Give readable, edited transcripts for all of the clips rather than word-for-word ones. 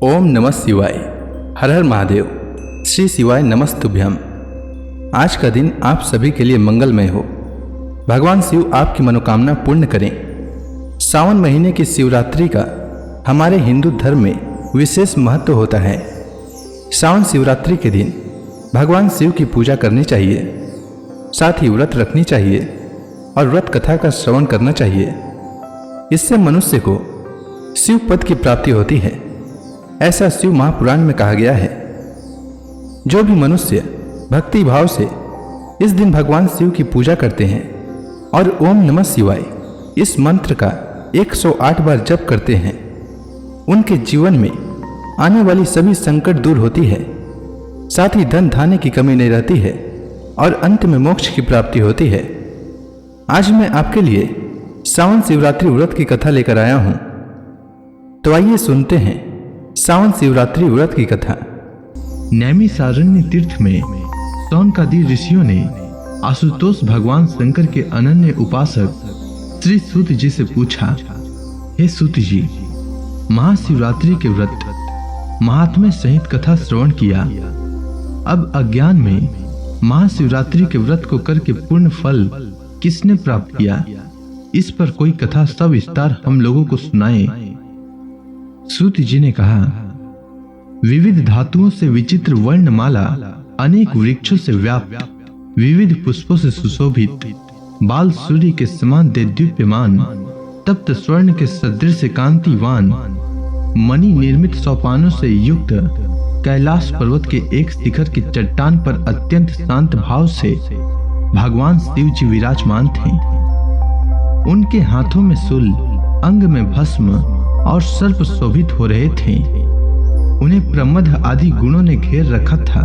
ओम नमः शिवाय। हर हर महादेव। श्री शिवाय नमस्तुभ्यम। आज का दिन आप सभी के लिए मंगलमय हो। भगवान शिव आपकी मनोकामना पूर्ण करें। सावन महीने की शिवरात्रि का हमारे हिंदू धर्म में विशेष महत्व होता है। सावन शिवरात्रि के दिन भगवान शिव की पूजा करनी चाहिए, साथ ही व्रत रखनी चाहिए और व्रत कथा का श्रवण करना चाहिए। इससे मनुष्य को शिव पद की प्राप्ति होती है, ऐसा शिव महापुराण में कहा गया है। जो भी मनुष्य भक्ति भाव से इस दिन भगवान शिव की पूजा करते हैं और ओम नमः शिवाय इस मंत्र का 108 बार जप करते हैं, उनके जीवन में आने वाली सभी संकट दूर होती है, साथ ही धन धान्य की कमी नहीं रहती है और अंत में मोक्ष की प्राप्ति होती है। आज मैं आपके लिए सावन शिवरात्रि व्रत की कथा लेकर आया हूं, तो आइए सुनते हैं सावन शिवरात्रि व्रत की कथा। नैमिषारण्य तीर्थ में सौनकादि ऋषियों ने आशुतोष भगवान शंकर के अनन्य उपासक श्री सूत जी से पूछा, हे सूत जी, महाशिवरात्रि के व्रत महात्म्य सहित कथा श्रवण किया। अब अज्ञान में महाशिवरात्रि के व्रत को करके पूर्ण फल किसने प्राप्त किया, इस पर कोई कथा सविस्तार हम लोगों को सुनाए। सूत जी ने कहा, विविध धातुओं से विचित्र वर्णमाला, अनेक वृक्षों से व्याप्त, विविध पुष्पों से सुशोभित, बाल सूर्य के समान देदीप्यमान, तप्त स्वर्ण के सदृश कांतिवान, मणि निर्मित सोपानों से युक्त कैलाश पर्वत के एक शिखर की चट्टान पर अत्यंत शांत भाव से भगवान शिव जी विराजमान थे। उनके हाथों में शूल, अंग में भस्म और सर्प शोभित हो रहे थे। उन्हें प्रमद आदि गुणों ने घेर रखा था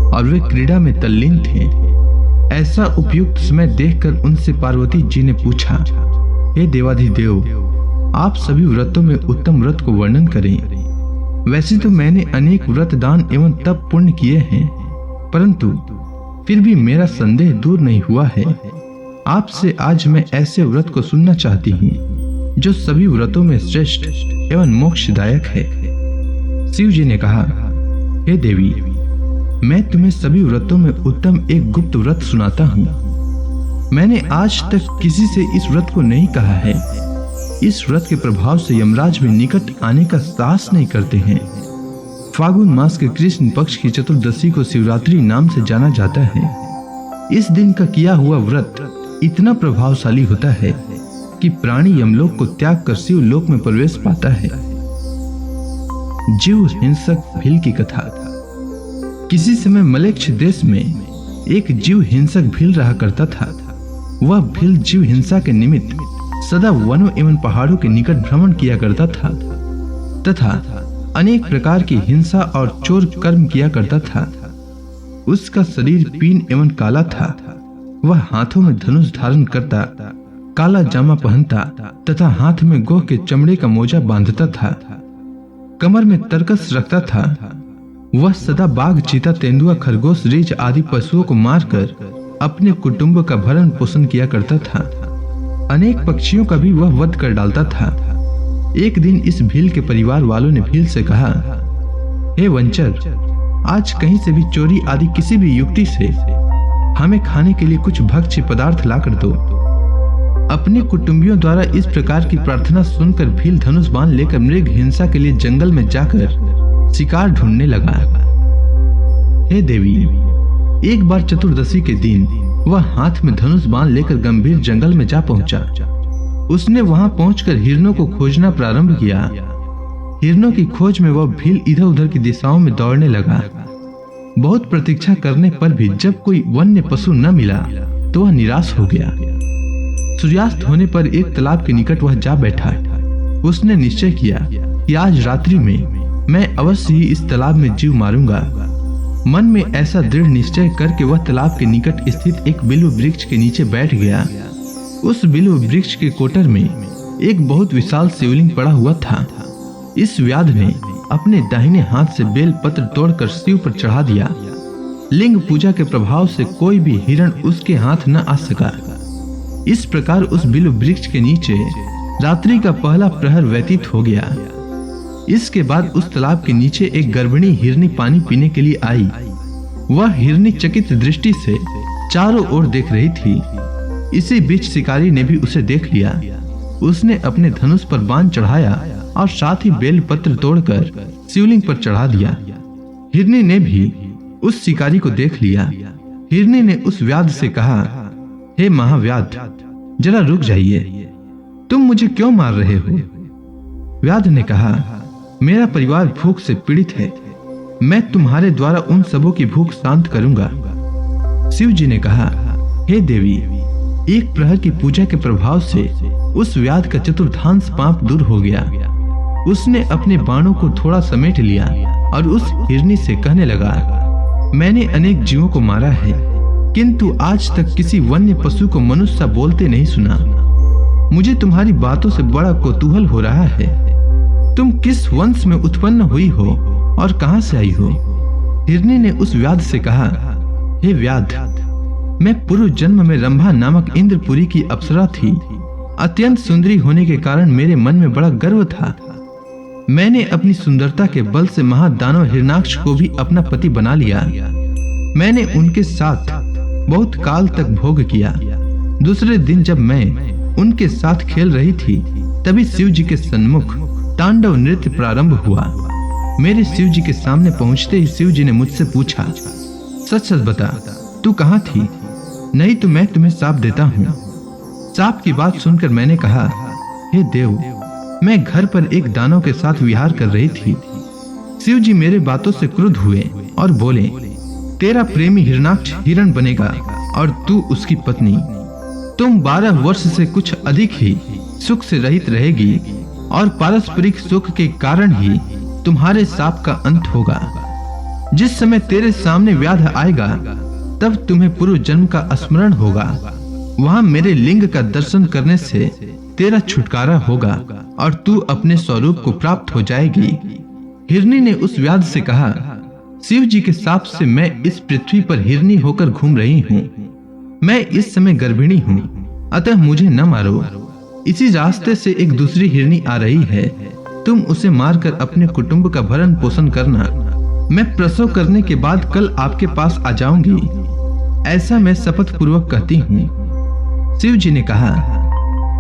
और वे क्रीड़ा में तल्लीन थे। ऐसा उपयुक्त समय देखकर उनसे पार्वती जी ने पूछा, हे देवाधिदेव, आप सभी व्रतों में उत्तम व्रत को वर्णन करें। वैसे तो मैंने अनेक व्रत दान एवं तप पुण्य किए हैं, परंतु फिर भी मेरा संदेह दूर नहीं हुआ है। आपसे आज मैं ऐसे व्रत को सुनना चाहती हूँ जो सभी व्रतों में श्रेष्ठ एवं मोक्षदायक है। शिव जी ने कहा, हे देवी, मैं तुम्हें सभी व्रतों में उत्तम एक गुप्त व्रत सुनाता हूँ। मैंने आज तक किसी से इस व्रत को नहीं कहा है। इस व्रत के प्रभाव से यमराज भी निकट आने का साहस नहीं करते हैं। फागुन मास के कृष्ण पक्ष की चतुर्दशी को शिवरात्रि नाम से जाना जाता है। इस दिन का किया हुआ व्रत इतना प्रभावशाली होता है कि प्राणी यमलोक को त्याग कर शिव लोक में प्रवेश पाता है। जीव हिंसक भील की कथा। किसी समय मलेच्छ देश में एक जीव हिंसक भील रहा करता था। वह भील जीव हिंसा के निमित्त सदा वनों एवं पहाड़ों के निकट भ्रमण किया करता था तथा अनेक प्रकार की हिंसा और चोर कर्म किया करता था। उसका शरीर पीन एवं काला था। वह हाथों में धनुष धारण करता, काला जामा पहनता तथा हाथ में गोह के चमड़े का मोजा बांधता था। कमर में तरकस रखता था। वह सदा बाघ, चीता, तेंदुआ, खरगोश, रीछ आदि पशुओं को मारकर अपने कुटुंब का भरण पोषण किया करता था। अनेक पक्षियों का भी वह वध कर डालता था। एक दिन इस भील के परिवार वालों ने भील से कहा, हे वंचर, आज कहीं से भी चोरी आदि किसी भी युक्ति से हमें खाने के लिए कुछ भक्ष्य पदार्थ ला कर दो। अपने कुटुंबियों द्वारा इस प्रकार की प्रार्थना सुनकर भील धनुष बाण लेकर मृग हिंसा के लिए जंगल में जाकर शिकार ढूंढने लगा। हे देवी, एक बार चतुर्दशी के दिन वह हाथ में धनुष बाण लेकर गंभीर जंगल में जा पहुंचा। उसने वहां पहुंचकर हिरणों को खोजना प्रारंभ किया। हिरणों की खोज में वह भील इधर उधर की दिशाओं में दौड़ने लगा। बहुत प्रतीक्षा करने पर भी जब कोई वन्य पशु न मिला तो वह निराश हो गया। सूर्यास्त होने पर एक तालाब के निकट वह जा बैठा। उसने निश्चय किया कि आज रात्रि में मैं अवश्य ही इस तालाब में जीव मारूंगा। मन में ऐसा दृढ़ निश्चय करके वह तालाब के निकट स्थित एक बिल्व वृक्ष के नीचे बैठ गया। उस बिल्व वृक्ष के कोटर में एक बहुत विशाल शिवलिंग पड़ा हुआ था। इस व्याध ने अपने दाहिने हाथ से बेल पत्र तोड़कर शिव पर चढ़ा दिया। लिंग पूजा के प्रभाव से कोई भी हिरण उसके हाथ न आ सका। इस प्रकार उस बिल्व वृक्ष के नीचे रात्रि का पहला प्रहर व्यतीत हो गया। इसके बाद उस तालाब के नीचे एक गर्भिणी हिरनी पानी पीने के लिए आई। वह हिरनी चकित दृष्टि से चारों ओर देख रही थी। इसी बीच शिकारी ने भी उसे देख लिया। उसने अपने धनुष पर बाण चढ़ाया और साथ ही बेल पत्र तोड़कर शिवलिंग पर चढ़ा दिया। हिरनी ने भी उस शिकारी को देख लिया। हिरनी ने उस व्याध से कहा, हे महाव्याध, जरा रुक जाइए, तुम मुझे क्यों मार रहे हो? व्याध ने कहा, मेरा परिवार भूख से पीड़ित है, मैं तुम्हारे द्वारा उन सबों की भूख शांत करूंगा। शिव जी ने कहा, हे देवी, एक प्रहर की पूजा के प्रभाव से उस व्याध का चतुर्थांश पाप दूर हो गया। उसने अपने बाणों को थोड़ा समेट लिया और उस हिरनी से कहने लगा, मैंने अनेक जीवों को मारा है, किंतु आज तक किसी वन्य पशु को मनुष्य बोलते नहीं सुना। मुझे तुम्हारी बातों से बड़ा कौतूहल हो रहा है। तुम किस वंश में उत्पन्न हुई हो और कहां से आई हो? हिरनी ने उस व्याध से कहा, हे व्याध, मैं पूर्व जन्म में रंभा नामक इंद्रपुरी की अप्सरा थी। अत्यंत सुंदरी होने के कारण मेरे मन में बड़ा गर्व था। मैंने अपनी सुंदरता के बल से महादानव हिरणाक्ष को भी अपना पति बना लिया। मैंने उनके साथ बहुत काल तक भोग किया। दूसरे दिन जब मैं उनके साथ खेल रही थी, तभी शिव जी के सन्मुख तांडव नृत्य प्रारंभ हुआ। मेरे शिव जी के सामने पहुंचते ही शिव जी ने मुझसे पूछा, सच सच बता, तू कहाँ थी? नहीं तो मैं तुम्हें शाप देता हूँ। शाप की बात सुनकर मैंने कहा, हे देव, मैं घर पर एक दानव के साथ विहार कर रही थी। शिव जी मेरे बातों से क्रुद्ध हुए और बोले, तेरा प्रेमी हिरणाक्ष हिरण बनेगा और तू उसकी पत्नी। तुम 12 वर्ष से कुछ अधिक ही सुख से रहित रहेगी और पारस्परिक सुख के कारण ही तुम्हारे शाप का अंत होगा। जिस समय तेरे सामने व्याध आएगा, तब तुम्हें पूर्व जन्म का स्मरण होगा। वहां मेरे लिंग का दर्शन करने से तेरा छुटकारा होगा और तू अपने स्वरूप को प्राप्त हो जाएगी। हिरनी ने उस व्याध से कहा, शिव जी के शाप से मैं इस पृथ्वी पर हिरनी होकर घूम रही हूँ। मैं इस समय गर्भिणी हूँ, अतः मुझे न मारो। इसी रास्ते से एक दूसरी हिरनी आ रही है, तुम उसे मारकर अपने कुटुंब का भरण पोषण करना। मैं प्रसव करने के बाद कल आपके पास आ जाऊंगी, ऐसा मैं शपथ पूर्वक कहती हूँ। शिव जी ने कहा।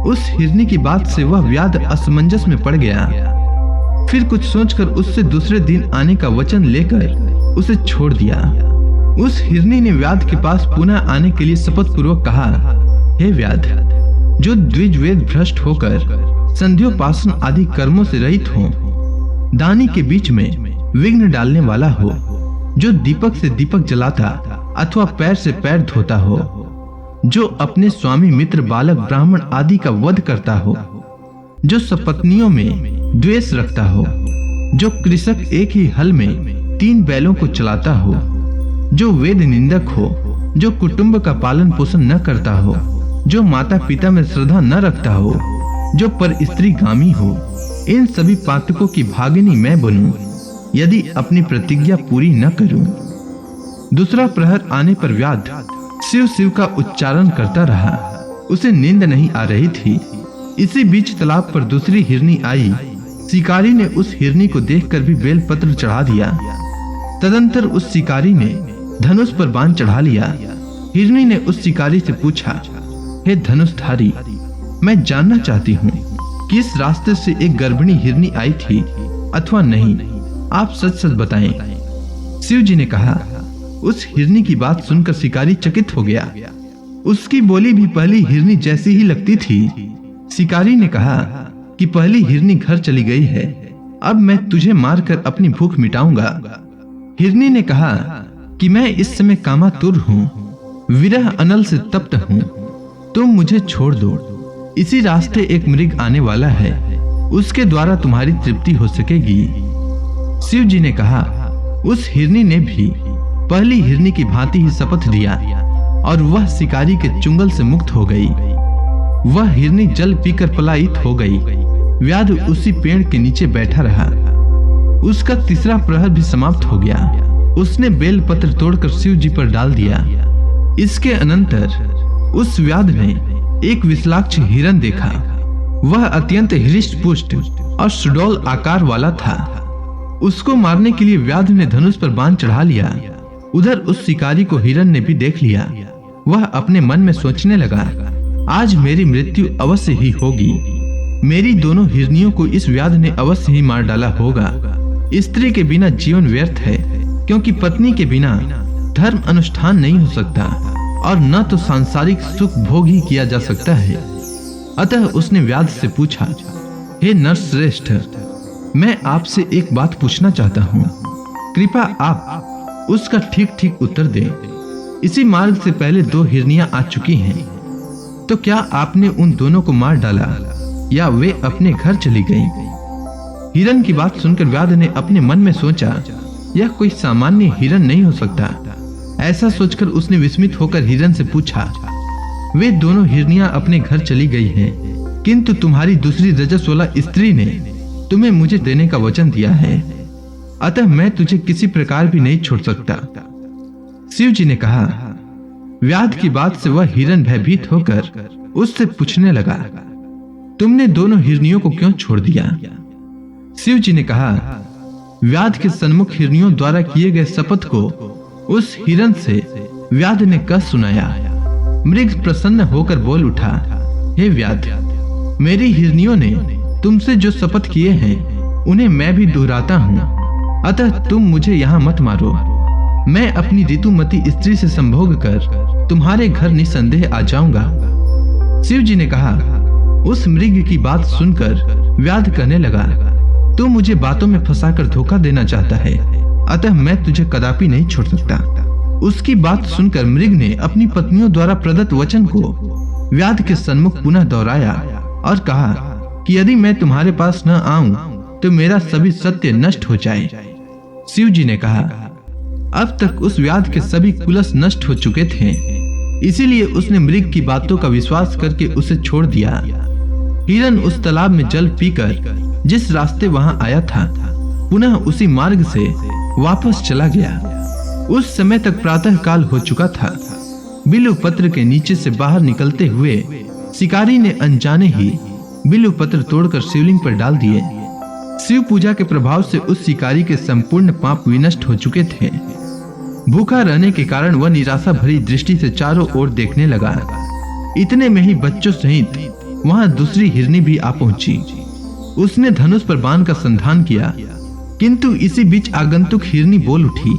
उस हिरनी की बात से वह व्याध असमंजस में पड़ गया। फिर कुछ सोचकर उससे दूसरे दिन आने का वचन लेकर उसे छोड़ दिया। उस हिरनी ने व्याध के पास पुनः आने के लिए शपथ पूर्वक कहा, हे व्याध, जो द्विजवेद भ्रष्ट होकर संध्योपासन आदि कर्मों से रहित हो, दानी के बीच में विघ्न डालने वाला हो, जो दीपक से दीपक जलाता अथवा पैर से पैर धोता हो, जो अपने स्वामी मित्र बालक ब्राह्मण आदि का वध करता हो, जो सपत्नियों में द्वेष रखता हो, जो कृषक एक ही हल में 3 बैलों को चलाता हो, जो वेद निंदक हो, जो कुटुंब का पालन पोषण न करता हो, जो माता पिता में श्रद्धा न रखता हो, जो पर स्त्री गामी हो, इन सभी पातकों की भागिनी मैं बनूं यदि अपनी प्रतिज्ञा पूरी न करूं। दूसरा प्रहर आने पर व्याध शिव शिव का उच्चारण करता रहा। उसे नींद नहीं आ रही थी। इसी बीच तालाब पर दूसरी हिरनी आई। शिकारी ने उस हिरनी को देखकर भी बेलपत्र चढ़ा दिया। तदंतर उस शिकारी ने धनुष पर बाण चढ़ा लिया। हिरनी ने उस शिकारी से पूछा, हे धनुषधारी, मैं जानना चाहती हूँ कि इस रास्ते से एक गर्भिणी हिरनी आई थी अथवा नहीं, आप सच सच बताएं। शिव जी ने कहा। उस हिरनी की बात सुनकर शिकारी चकित हो गया। उसकी बोली भी पहली हिरनी जैसी ही लगती थी। शिकारी ने कहा कि पहली हिरनी घर चली गई है, अब मैं तुझे मारकर अपनी भूख मिटाऊंगा। हिरनी ने कहा कि मैं इस समय कामातुर हूँ, विरह अनल से तप्त हूँ, तुम मुझे छोड़ दो। इसी रास्ते एक मृग आने वाला है, उसके द्वारा तुम्हारी तृप्ति हो सकेगी। शिव जी ने कहा। उस हिरनी ने भी पहली हिरनी की भांति ही शपथ दिया और वह शिकारी के चुंगल से मुक्त हो गई। वह हिरनी जल पीकर पलायित हो गई। व्याध उसी पेड़ के नीचे बैठा रहा। उसका तीसरा प्रहर भी समाप्त हो गया। उसने बेलपत्र तोड़कर शिव जी पर डाल दिया। इसके अनंतर उस व्याध ने एक विशालाक्ष हिरण देखा। वह अत्यंत हृष्ट पुष्ट और सुडौल आकार वाला था। उसको मारने के लिए व्याध ने धनुष पर बाण चढ़ा लिया। उधर उस शिकारी को हिरण ने भी देख लिया। वह अपने मन में सोचने लगा, आज मेरी मृत्यु अवश्य ही होगी। मेरी दोनों हिरनियों को इस व्याध ने अवश्य ही मार डाला होगा। स्त्री के बिना जीवन व्यर्थ है, क्योंकि पत्नी के बिना धर्म अनुष्ठान नहीं हो सकता और न तो सांसारिक सुख भोग ही किया जा सकता है। अतः उसने व्याध से पूछा, हे नरश्रेष्ठ, मैं आपसे एक बात पूछना चाहता हूँ। कृपया आप उसका ठीक ठीक उत्तर दें। इसी मार्ग से पहले 2 हिरनियां आ चुकी हैं, तो क्या आपने उन दोनों को मार डाला या वे अपने घर चली गईं? हिरण की बात सुनकर व्याध ने अपने मन में सोचा, यह कोई सामान्य हिरण नहीं हो सकता। ऐसा सोचकर उसने विस्मित होकर हिरण से पूछा, वे दोनों हिरनियां अपने घर चली गई हैं, किंतु तुम्हारी दूसरी रजस्वला स्त्री ने तुम्हें मुझे देने का वचन दिया है, अतः मैं तुझे किसी प्रकार भी नहीं छोड़ सकता। शिव जी ने कहा। व्याध की बात से वह हिरण भयभीत होकर उससे पूछने लगा, तुमने दोनों हिरनियों को क्यों छोड़ दिया? शिव जी ने कहा, व्याध के सन्मुख हिरनियों द्वारा किए गए शपथ को उस हिरण से व्याध ने कह सुनाया। मृग प्रसन्न होकर बोल उठा, हे व्याध, मेरी हिरनियों ने तुमसे जो शपथ किए हैं उन्हें मैं भी दोहराता हूँ, अतः तुम मुझे यहाँ मत मारो। मैं अपनी ऋतुमती स्त्री से संभोग कर तुम्हारे घर निसंदेह आ जाऊंगा। शिव जी ने कहा। उस मृग की बात सुनकर व्याध कहने लगा, तू मुझे बातों में फंसाकर धोखा देना चाहता है, अतः मैं तुझे कदापि नहीं छोड़ सकता। उसकी बात सुनकर मृग ने अपनी पत्नियों द्वारा प्रदत्त वचन को व्याध के सन्मुख पुनः दोहराया और कहा कि यदि मैं तुम्हारे पास न आऊं तो मेरा सभी सत्य नष्ट हो जाए। शिव जी ने कहा, अब तक उस व्याध के सभी कुलस नष्ट हो चुके थे, इसीलिए उसने मृग की बातों का विश्वास करके उसे छोड़ दिया। हिरण उस तालाब में जल पीकर जिस रास्ते वहां आया था, पुनः उसी मार्ग से वापस चला गया। उस समय तक प्रातः काल हो चुका था। बिल्व पत्र के नीचे से बाहर निकलते हुए शिकारी ने अनजाने ही बिल्व पत्र तोड़कर शिवलिंग पर डाल दिए। शिव पूजा के प्रभाव से उस शिकारी के संपूर्ण पाप विनष्ट हो चुके थे। भूखा रहने के कारण वह निराशा भरी दृष्टि से चारों ओर देखने लगा। इतने में ही बच्चों सहित वहां दूसरी हिरनी भी आ पहुंची। उसने धनुष पर बाण का संधान किया, किंतु इसी बीच आगंतुक हिरनी बोल उठी,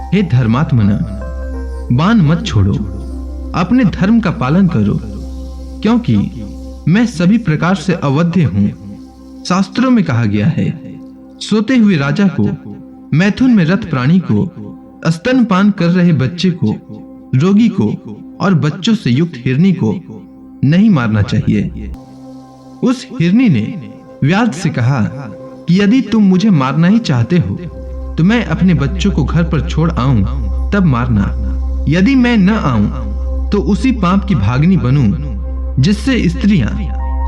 हे धर्मात्मना, बाण मत छोड़ो, अपने धर्म का पालन करो, क्योंकि मैं सभी प्रकार से अवध्य हूं। शास्त्रों में कहा गया है, सोते हुए राजा को, मैथुन में रथ प्राणी को, स्तनपान कर रहे बच्चे को, रोगी को और बच्चों से युक्त हिरनी को नहीं मारना चाहिए। उस हिरनी ने व्याध से कहा कि यदि तुम मुझे मारना ही चाहते हो तो मैं अपने बच्चों को घर पर छोड़ आऊं तब मारना। यदि मैं न आऊं तो उसी पाप की भागनी बनूं जिससे स्त्रियां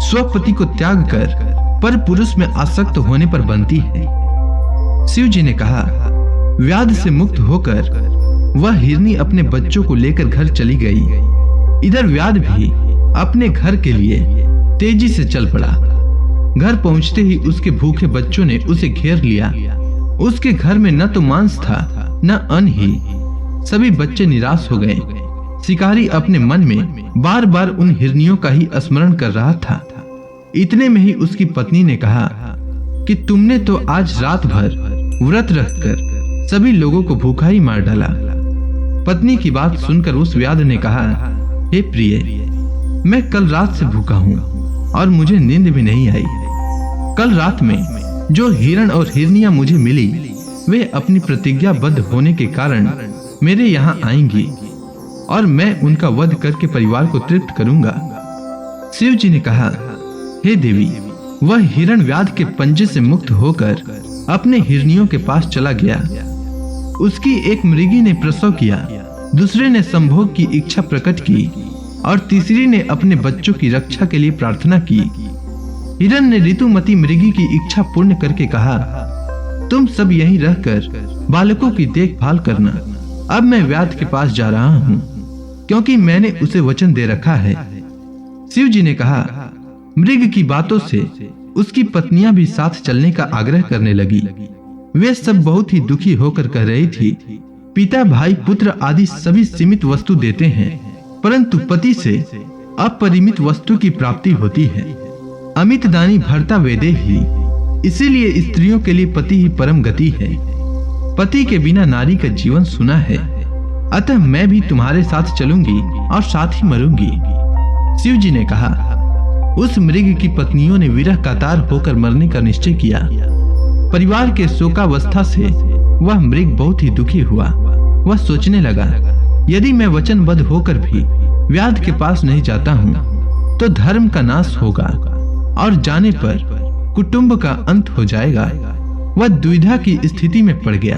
स्वपति को त्याग कर पर पुरुष में आसक्त होने पर बनती है। शिव जी ने कहा। व्याध से मुक्त होकर वह हिरनी अपने बच्चों को लेकर घर चली गई। इधर व्याध भी अपने घर के लिए तेजी से चल पड़ा। घर पहुंचते ही उसके भूखे बच्चों ने उसे घेर लिया। उसके घर में न तो मांस था न अन्न ही। सभी बच्चे निराश हो गए। शिकारी अपने मन में बार बार उन हिरनियों का ही स्मरण कर रहा था। इतने में ही उसकी पत्नी ने कहा कि तुमने तो आज रात भर व्रत रखकर सभी लोगों को भूखा ही मार डाला। पत्नी की बात सुनकर उस व्याध ने कहा, हे प्रिय, मैं कल रात से भूखा हूं और मुझे नींद भी नहीं आई। कल रात में जो हिरण और हिरनियां मुझे मिली वे अपनी प्रतिज्ञाबद्ध होने के कारण मेरे यहाँ आएंगी और मैं उनका वध करके परिवार को तृप्त करूंगा। शिव जी ने कहा, हे देवी, वह हिरण व्याध के पंजे से मुक्त होकर अपने हिरनियों के पास चला गया। उसकी एक मृगी ने प्रसव किया, दूसरे ने संभोग की इच्छा प्रकट की और तीसरी ने अपने बच्चों की रक्षा के लिए प्रार्थना की। हिरण ने ऋतुमती मृगी की इच्छा पूर्ण करके कहा, तुम सब यहीं रहकर बालकों की देखभाल करना। अब मैं व्याध के पास जा रहा हूँ, क्योंकि मैंने उसे वचन दे रखा है। शिव जी ने कहा, मृग की बातों से उसकी पत्नियां भी साथ चलने का आग्रह करने लगी। वे सब बहुत ही दुखी होकर कह रही थी, पिता, भाई, पुत्र आदि सभी सीमित वस्तु देते हैं, परंतु पति से अपरिमित वस्तु की प्राप्ति होती है। अमित दानी भर्ता वेदे ही, इसीलिए स्त्रियों के लिए पति ही परम गति है। पति के बिना नारी का जीवन सुना है, अतः मैं भी तुम्हारे साथ चलूंगी और साथ ही मरूंगी। शिव जी ने कहा, उस मृग की पत्नियों ने विरह कातर होकर मरने का निश्चय किया। परिवार के शोकावस्था से वह मृग बहुत ही दुखी हुआ। वह सोचने लगा, यदि मैं वचनबद्ध होकर भी व्याध के पास नहीं जाता हूँ तो धर्म का नाश होगा और जाने पर कुटुंब का अंत हो जाएगा। वह दुविधा की स्थिति में पड़ गया।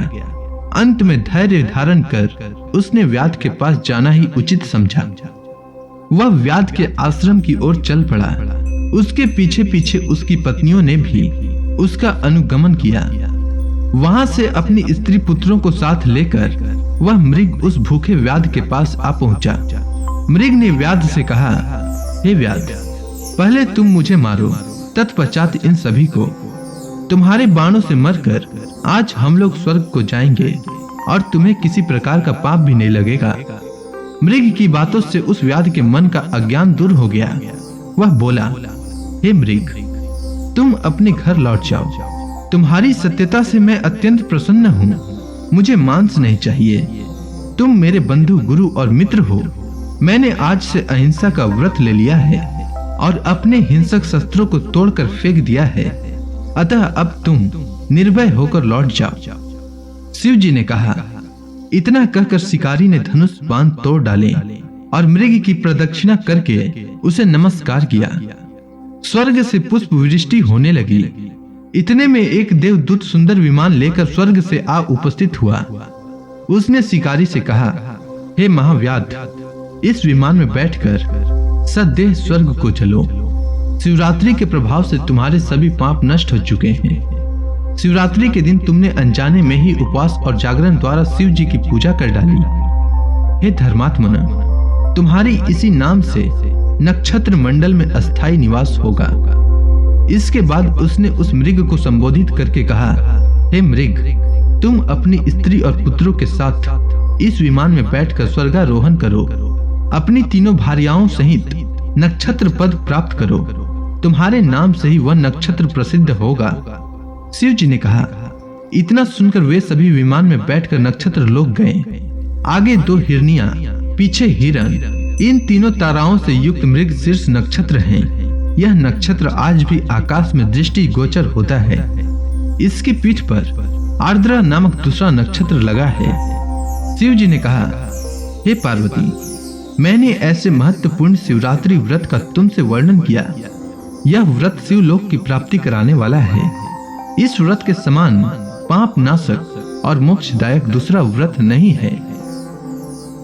अंत में धैर्य धारण कर उसने व्याध के पास जाना ही उचित समझा। वह व्याध के आश्रम की ओर चल पड़ा। उसके पीछे पीछे उसकी पत्नियों ने भी उसका अनुगमन किया। वहां से अपनी स्त्री पुत्रों को साथ लेकर वह मृग उस भूखे व्याध के पास आ पहुंचा। मृग ने व्याध से कहा, हे व्याध, पहले तुम मुझे मारो, तत्पश्चात इन सभी को। तुम्हारे बाणों से मरकर आज हम लोग स्वर्ग को जाएंगे और तुम्हें किसी प्रकार का पाप भी नहीं लगेगा। मृग की बातों से उस व्याध के मन का अज्ञान दूर हो गया। वह बोला, हे मृग, तुम अपने घर लौट जाओ। तुम्हारी सत्यता से मैं अत्यंत प्रसन्न हूँ। मुझे मांस नहीं चाहिए। तुम मेरे बंधु, गुरु और मित्र हो। मैंने आज से अहिंसा का व्रत ले लिया है और अपने हिंसक शस्त्रों को तोड़कर फेंक दिया है। अतः अब तुम निर्भय होकर लौट जाओ। शिव जी ने कहा। इतना कहकर शिकारी ने धनुष बाण तोड़ डाले और मृग की प्रदक्षिणा करके उसे नमस्कार किया। स्वर्ग से पुष्प वृष्टि होने लगी। इतने में एक देवदूत सुंदर विमान लेकर स्वर्ग से आ उपस्थित हुआ। उसने शिकारी से कहा, हे महाव्याध, इस विमान में बैठकर सदेह स्वर्ग को चलो। शिवरात्रि के प्रभाव से तुम्हारे सभी पाप नष्ट हो चुके हैं। शिवरात्रि के दिन तुमने अनजाने में ही उपवास और जागरण द्वारा शिव जी की पूजा कर डाली। हे धर्मात्मन, तुम्हारी इसी नाम से नक्षत्र मंडल में अस्थायी निवास होगा। इसके बाद उसने उस मृग को संबोधित करके कहा, हे मृग, तुम अपनी स्त्री और पुत्रों के साथ इस विमान में बैठकर स्वर्गारोहण करो। अपनी तीनों भार्याओं सहित नक्षत्र पद प्राप्त करो। तुम्हारे नाम से ही वह नक्षत्र प्रसिद्ध होगा। शिव जी ने कहा। इतना सुनकर वे सभी विमान में बैठकर नक्षत्र लोक गए। आगे 2 हिरनियां, पीछे हिरण। इन तीनों ताराओं से युक्त मृग शीर्ष नक्षत्र हैं। यह नक्षत्र आज भी आकाश में दृष्टि गोचर होता है। इसकी पीठ पर आर्द्रा नामक दूसरा नक्षत्र लगा है। शिव जी ने कहा, हे पार्वती, मैंने ऐसे महत्वपूर्ण शिवरात्रि व्रत का तुमसे वर्णन किया। यह व्रत शिवलोक की प्राप्ति कराने वाला है। इस व्रत के समान पाप नाशक और मोक्षदायक दूसरा व्रत नहीं है।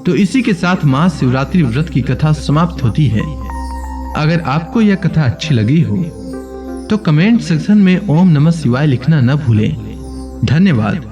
तो इसी के साथ महाशिवरात्रि व्रत की कथा समाप्त होती है। अगर आपको यह कथा अच्छी लगी हो तो कमेंट सेक्शन में ओम नमः शिवाय लिखना न भूलें। धन्यवाद।